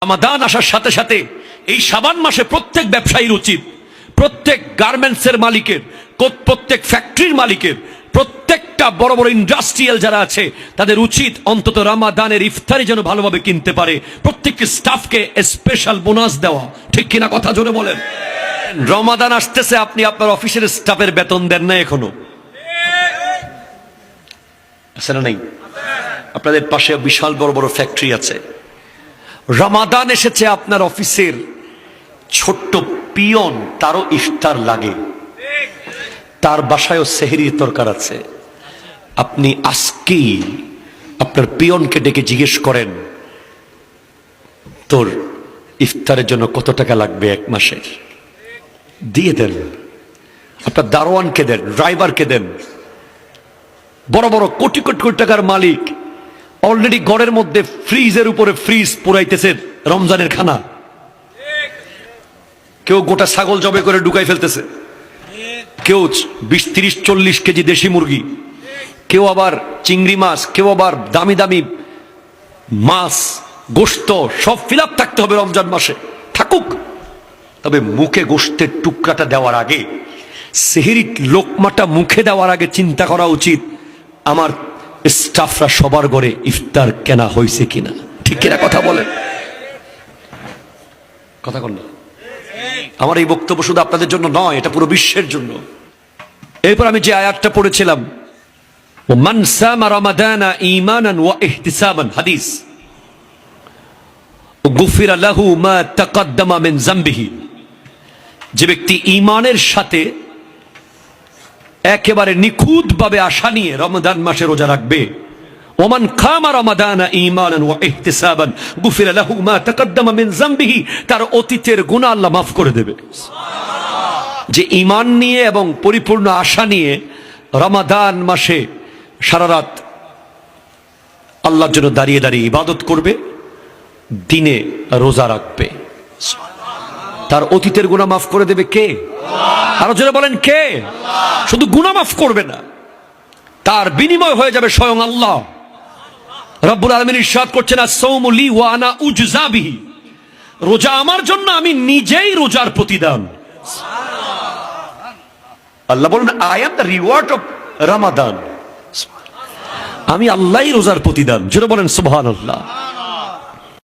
রমাদান আসার সাথে সাথে এই শাবান মাসে প্রত্যেক ব্যবসায়ীর উচিত, প্রত্যেক গার্মেন্টসের মালিকের, প্রত্যেক ফ্যাক্টরির মালিকের, প্রত্যেকটা বড় বড় ইন্ডাস্ট্রিয়াল যারা আছে তাদের উচিত অন্তত রমাদানের ইফতারি যেন ভালোভাবে কিনতে পারে, প্রত্যেকটি স্টাফকে স্পেশাল বোনাস দেওয়া। ঠিক কিনা কথা জোরে বলেন। রমাদান আসতেছে, আপনি আপনার অফিসের স্টাফের বেতন দেন না এখনো, আছে না নাই? আপনাদের পাশে বিশাল বড় বড় ফ্যাক্টরি আছে। রমাদান এসেছে, আপনার অফিসের ছোট্ট পিয়ন, তারও ইফতার লাগে, তার বাসায়ও সেহরির দরকার আছে। আপনি আজকেই আপনার পিয়নকে ডেকে জিজ্ঞেস করেন, তোর ইফতারের জন্য কত টাকা লাগবে এক মাসের, দিয়ে দেন। আপনার দারোয়ানকে দেন, ড্রাইভারকে দেন। বড় বড় কোটি কোটি কোটি টাকার মালিক অলরেডি ঘরের মধ্যে ফ্রিজের উপরে ফ্রিজ পুরাইতেছে রমজানের খানা। কেউ গোটা ছাগল জবে করে ঢুকাই ফেলতেছে, কেউ 20-30-40 কেজি দেশি মুরগি, কেউ আবার চিংড়ি মাছ, কেউ আবার দামি দামি মাছ, গোশত, সব ফিল আপ থাকতে হবে রমজান মাসে। থাকুক, তবে মুখে গোশতের টুকরাটা দেওয়ার আগে, সেহরির লোকমাটা মুখে দেওয়ার আগে চিন্তা করা উচিত আমার স্টাফরা সবার ঘরে ইফতার কেনা হয়েছে কিনা। ঠিক কিনা কথা বলেন, কথা বল না। আমার এই বক্তব্য শুধু আপনাদের জন্য নয়, এটা পুরো বিশ্বের জন্য। এরপর আমি যে আয়াতটা পড়েছিলাম, মান সামা রমাদানা ঈমানান ওয়া ইহতিসাবান, হাদিস, গুফিরা লাহু মা তাকদ্দামা মিন যামবিহি। যে ব্যক্তি ঈমানের সাথে একেবারে নিখুঁত ভাবে আশা নিয়ে রমাদান মাসে রোজা রাখবে, ওমান খামা রমাদানা ঈমানান ওয়া ইহতিসাবান গুফিরা লাহু মা তাকদ্দামা মিন যামবিহি, তার অতীতের গুনাহ আল্লাহ মাফ করে দেবে। যে ঈমান নিয়ে এবং পরিপূর্ণ আশা নিয়ে রমাদান মাসে সারা রাত আল্লাহর জন্য দাঁড়িয়ে দাঁড়িয়ে ইবাদত করবে, দিনে রোজা রাখবে, তার অতীতের গুনাহ মাফ করে দেবে কে? আরো জোরে বলেন কে? শুধু গুনাহ মাফ করবে না, তার বিনিময় হয়ে যাবে স্বয়ং আল্লাহ রব্বুল আলামিন ইরশাদ করছেন, আস-সাওমু লি ওয়া আনা উজজা বিহি, রোজা আমার জন্য, আমি নিজেই রোজার প্রতিদান। আল্লাহ বলেন, I am the reward of Ramadan, আমি আল্লাহই রোজার প্রতিদান। জোরে বলেন সুবহানাল্লাহ।